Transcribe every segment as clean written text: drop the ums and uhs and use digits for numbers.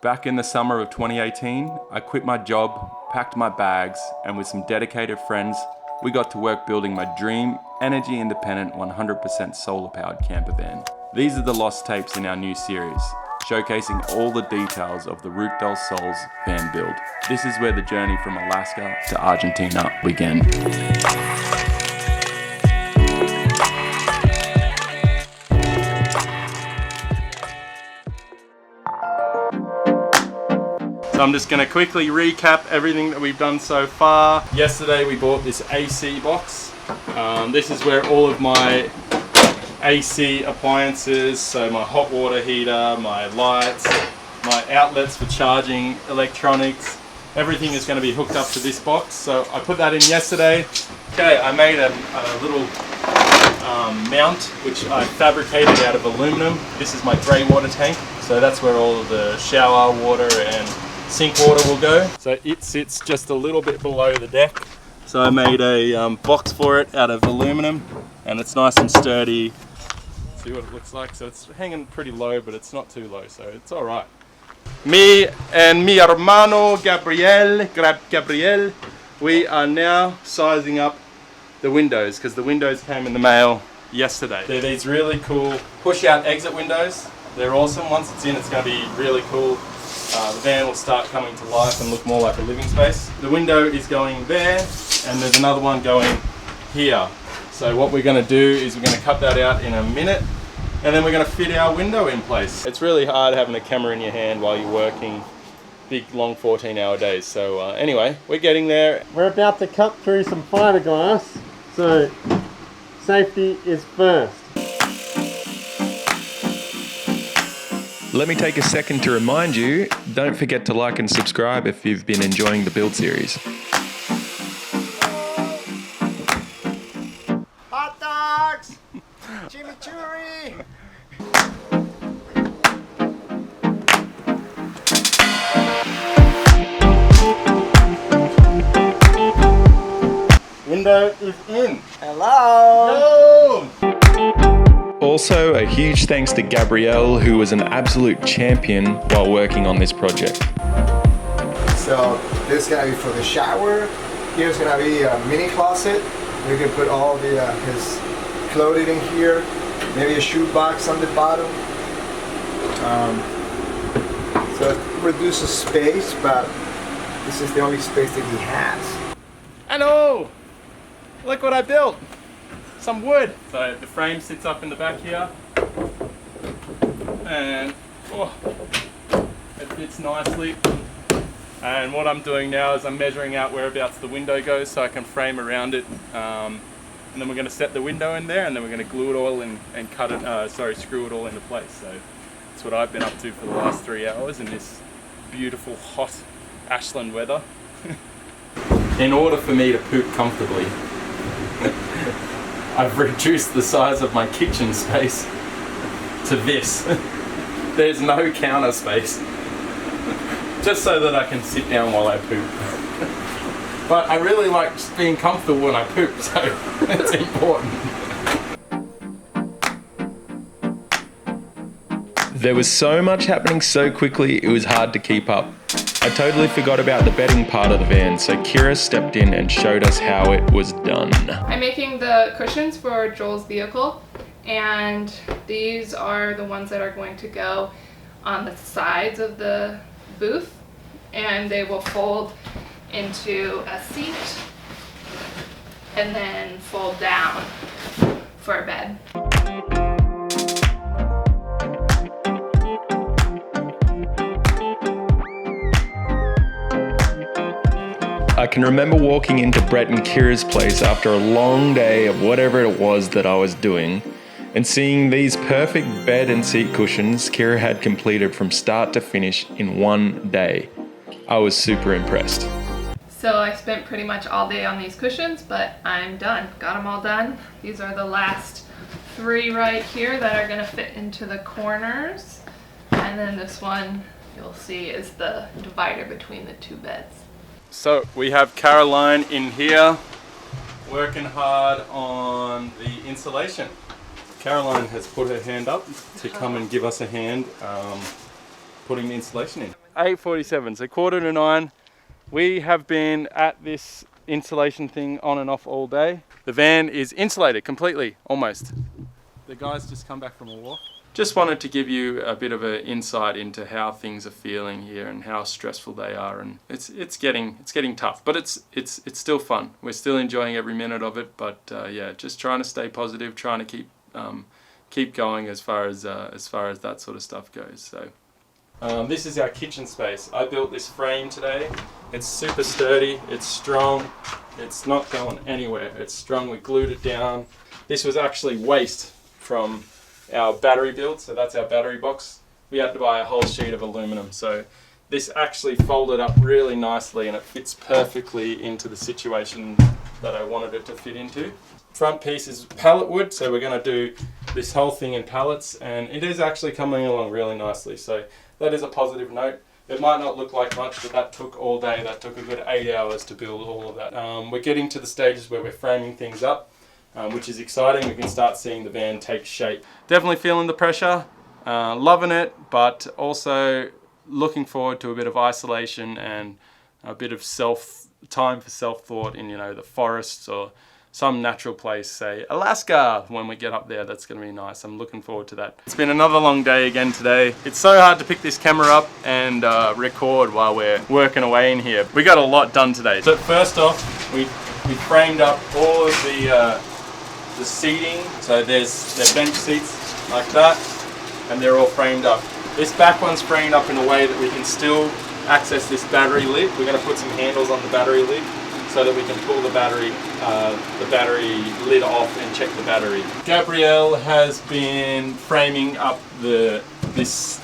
Back in the summer of 2018, I quit my job, packed my bags, and with some dedicated friends, we got to work building my dream, energy-independent, 100% solar-powered campervan. These are the lost tapes in our new series, showcasing all the details of the Root del Sol's van build. This is where the journey from Alaska to Argentina began. So I'm just going to quickly recap everything that we've done so far. Yesterday we bought this AC box. This is where all of my AC appliances, so my hot water heater, my lights, my outlets for charging electronics, everything is going to be hooked up to this box. So I put that in yesterday. Okay, I made a little mount which I fabricated out of aluminum. This is my grey water tank, so that's where all of the shower water and sink water will go. So it sits just a little bit below the deck. So I made a box for it out of aluminum, and it's nice and sturdy. See what it looks like. So it's hanging pretty low, but it's not too low, so it's all right. Me and mi hermano Gabriel, we are now sizing up the windows because the windows came in the mail yesterday. They're these really cool push-out exit windows. They're awesome. Once it's in, it's going to be really cool. The van will start coming to life and look more like a living space. The window is going there, and there's another one going here. So what we're going to do is we're going to cut that out in a minute, and then we're going to fit our window in place. It's really hard having a camera in your hand while you're working big, long 14-hour days. So anyway, we're getting there. We're about to cut through some fiberglass, so safety is first. Let me take a second to remind you, don't forget to like and subscribe if you've been enjoying the build series. Hot dogs! Chimichurri! Window is in. Hello! Yo! Also, a huge thanks to Gabrielle, who was an absolute champion while working on this project. So this is gonna be for the shower. Here's gonna be a mini closet. We can put all the his clothing in here. Maybe a shoe box on the bottom. So it reduces space, but this is the only space that he has. Hello! Look what I built! Some wood. So the frame sits up in the back here, and it fits nicely. And what I'm doing now is I'm measuring out whereabouts the window goes so I can frame around it. And then we're going to set the window in there, and then we're going to glue it all in and cut it, screw it all into place. So that's what I've been up to for the last 3 hours in this beautiful hot Ashland weather. In order for me to poop comfortably, I've reduced the size of my kitchen space to this. There's no counter space. Just so that I can sit down while I poop. But I really like just being comfortable when I poop, so it's important. There was so much happening so quickly, it was hard to keep up. I totally forgot about the bedding part of the van, so Kira stepped in and showed us how it was done. I'm making the cushions for Joel's vehicle, and these are the ones that are going to go on the sides of the booth, and they will fold into a seat and then fold down for a bed. I can remember walking into Brett and Kira's place after a long day of whatever it was that I was doing, and seeing these perfect bed and seat cushions Kira had completed from start to finish in one day. I was super impressed. So I spent pretty much all day on these cushions, but I'm done. Got them all done. These are the last 3 right here that are gonna fit into the corners. And then this one, you'll see, is the divider between the 2 beds. So we have Caroline in here working hard on the insulation. Caroline has put her hand up to come and give us a hand putting the insulation in. 8:47, so 8:45. We have been at this insulation thing on and off all day. The van is insulated completely, almost. The guys just come back from a walk. Just wanted to give you a bit of an insight into how things are feeling here and how stressful they are, and it's getting tough, but it's still fun. We're still enjoying every minute of it, but yeah, just trying to stay positive, trying to keep going as far as that sort of stuff goes. So this is our kitchen space. I built this frame today. It's super sturdy, it's strong, it's not going anywhere. It's strong, we glued it down. This was actually waste from our battery build, so that's our battery box. We had to buy a whole sheet of aluminum, so this actually folded up really nicely and it fits perfectly into the situation that I wanted it to fit into. Front piece is pallet wood, so we're going to do this whole thing in pallets, and it is actually coming along really nicely, so that is a positive note. It might not look like much, but that took all day. That took a good 8 hours to build all of that. We're getting to the stages where we're framing things up, which is exciting. We can start seeing the van take shape. Definitely feeling the pressure, loving it, but also looking forward to a bit of isolation and a bit of time for self-thought in, the forests or some natural place, say Alaska, when we get up there. That's going to be nice. I'm looking forward to that. It's been another long day again today. It's so hard to pick this camera up and record while we're working away in here. We got a lot done today. So first off, we framed up all of the seating. So they're bench seats like that, and they're all framed up. This back one's framed up in a way that we can still access this battery lid. We're going to put some handles on the battery lid so that we can pull the battery lid off and check the battery. Gabrielle has been framing up this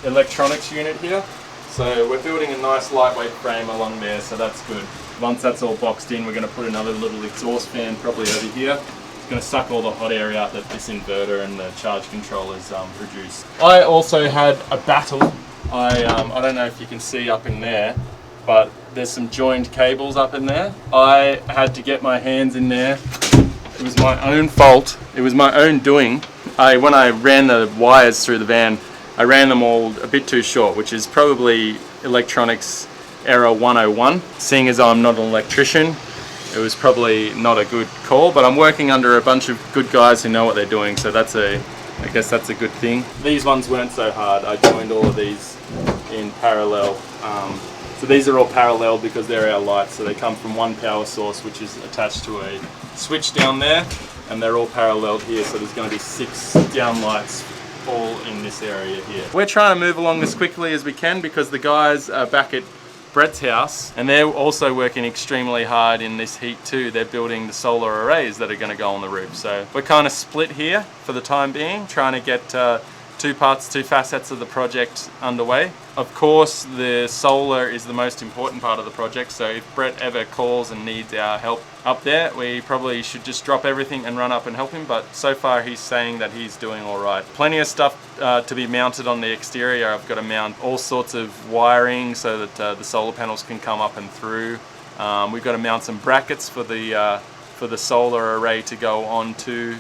electronics unit here. So we're building a nice lightweight frame along there, so that's good. Once that's all boxed in, we're going to put another little exhaust fan probably over here. It's going to suck all the hot air out that this inverter and the charge controllers produce. I also had a battle. I don't know if you can see up in there, but there's some joined cables up in there. I had to get my hands in there. It was my own fault. It was my own doing. When I ran the wires through the van, I ran them all a bit too short, which is probably electronics error 101. Seeing as I'm not an electrician, it was probably not a good call, but I'm working under a bunch of good guys who know what they're doing, so I guess that's a good thing. These ones weren't so hard. I joined all of these in parallel. So these are all parallel because they're our lights, so they come from one power source which is attached to a switch down there, and they're all paralleled here, so there's going to be 6 down lights all in this area here. We're trying to move along as quickly as we can because the guys are back at Brett's house and they're also working extremely hard in this heat too. They're building the solar arrays that are going to go on the roof, so we're kind of split here for the time being, trying to get two facets of the project underway. Of course, the solar is the most important part of the project, so if Brett ever calls and needs our help up there, we probably should just drop everything and run up and help him, but so far he's saying that he's doing all right. Plenty of stuff to be mounted on the exterior. I've got to mount all sorts of wiring so that the solar panels can come up and through. We've got to mount some brackets for the solar array to go onto.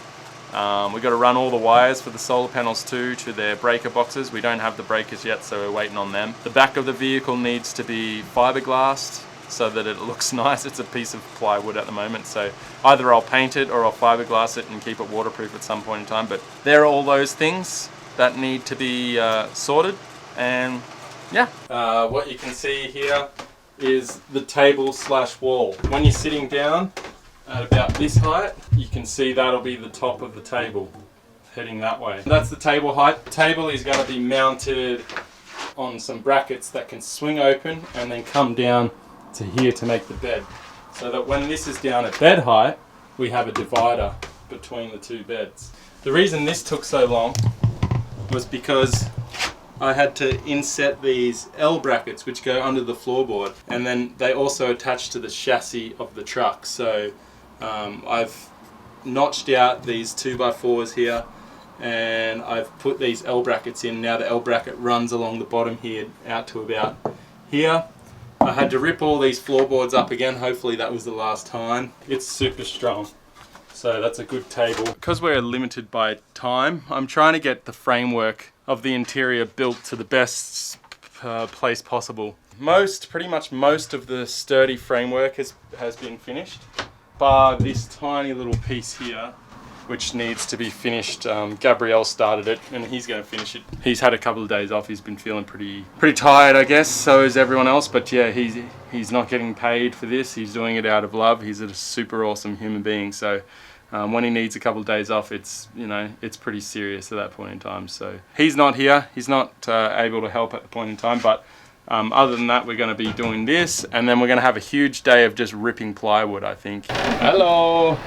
We've got to run all the wires for the solar panels too to their breaker boxes. We don't have the breakers yet, so we're waiting on them. The back of the vehicle needs to be fiberglassed so that it looks nice. It's a piece of plywood at the moment, so either I'll paint it or I'll fiberglass it and keep it waterproof at some point in time. But there are all those things that need to be sorted, and yeah. What you can see here is the table / wall. When you're sitting down at about this height, you can see that'll be the top of the table heading that way. That's the table height. The table is going to be mounted on some brackets that can swing open and then come down to here to make the bed, so that when this is down at bed height, we have a divider between the two beds. The reason this took so long was because I had to inset these L brackets which go under the floorboard, and then they also attach to the chassis of the truck. So I've notched out these 2x4s here, and I've put these L brackets in. Now the L bracket runs along the bottom here out to about here. I had to rip all these floorboards up again. Hopefully that was the last time. It's super strong, so that's a good table. Because we're limited by time, I'm trying to get the framework of the interior built to the best place possible. Pretty much most of the sturdy framework has been finished, bar this tiny little piece here, which needs to be finished. Gabriel started it and he's going to finish it. He's had a couple of days off. He's been feeling pretty tired, I guess. So is everyone else. But yeah, he's not getting paid for this. He's doing it out of love. He's a super awesome human being. So when he needs a couple of days off, it's pretty serious at that point in time. So he's not here. He's not able to help at the point in time. But other than that, we're going to be doing this, and then we're going to have a huge day of just ripping plywood, I think. Hello.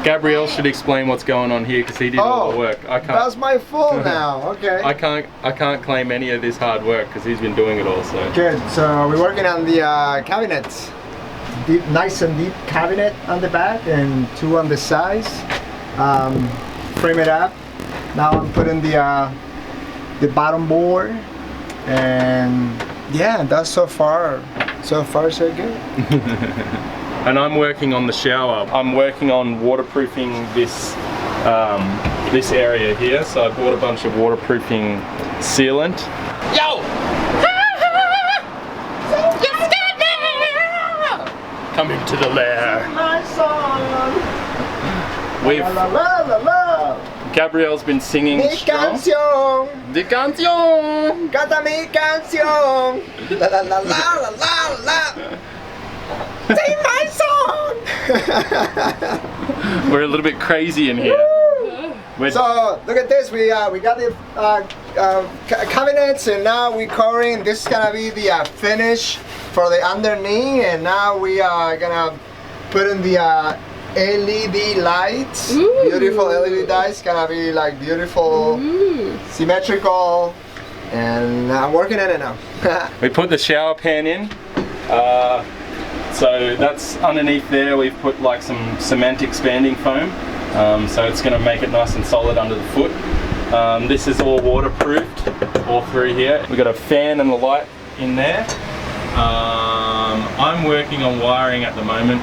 Gabriel should explain what's going on here because he did all the work. I can't. That's my fault now. Okay. I can't claim any of this hard work because he's been doing it all. So. Good. So we're working on the cabinets. Deep, nice and deep cabinet on the back and 2 on the sides. Frame it up. Now I'm putting the bottom board, and yeah, that's so far so good. And I'm working on the shower. I'm working on waterproofing this this area here. So I bought a bunch of waterproofing sealant. Yo! Coming to the lair. My song. Gabriel's been singing. Mi canción. De canción. Canta mi canción. La la la la la la la. Sing my song. We're a little bit crazy in here. So look at this. We got the cabinets, and now we're covering. This is gonna be the finish for the underneath, and now we are gonna put in the LED lights. Ooh. Beautiful LED lights. Gonna be like beautiful, symmetrical, and I'm working on it now. We put the shower pan in. So that's underneath there. We've put like some cement expanding foam. So it's going to make it nice and solid under the foot. This is all waterproofed all through here. We've got a fan and a light in there. I'm working on wiring at the moment.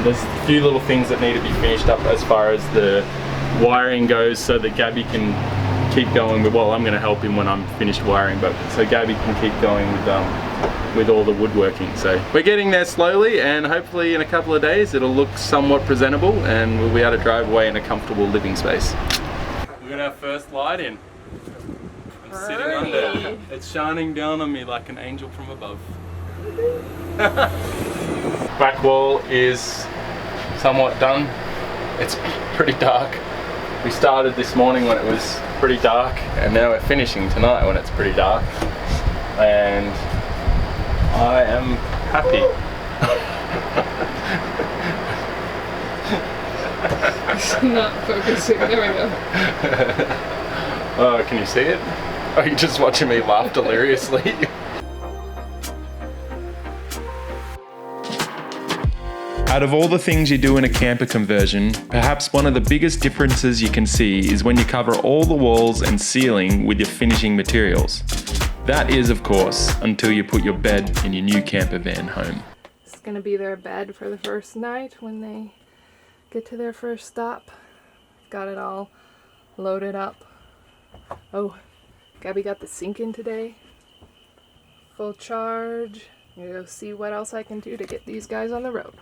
There's a few little things that need to be finished up as far as the wiring goes, so that Gabby can keep going with, well, I'm going to help him when I'm finished wiring, but so Gabby can keep going with all the woodworking. So we're getting there slowly, and hopefully in a couple of days it'll look somewhat presentable and we'll be able to drive away in a comfortable living space. We're going to have first light in. I'm sitting under. It's shining down on me like an angel from above. Back wall is somewhat done. It's pretty dark. We started this morning when it was pretty dark, and now we're finishing tonight when it's pretty dark. And I am happy. It's not focusing. There we go. Oh, can you see it? Are you just watching me laugh deliriously? Out of all the things you do in a camper conversion, perhaps one of the biggest differences you can see is when you cover all the walls and ceiling with your finishing materials. That is, of course, until you put your bed in your new camper van home. It's gonna be their bed for the first night when they get to their first stop. Got it all loaded up. Oh, Gabby got the sink in today. Full charge. I'm gonna go see what else I can do to get these guys on the road.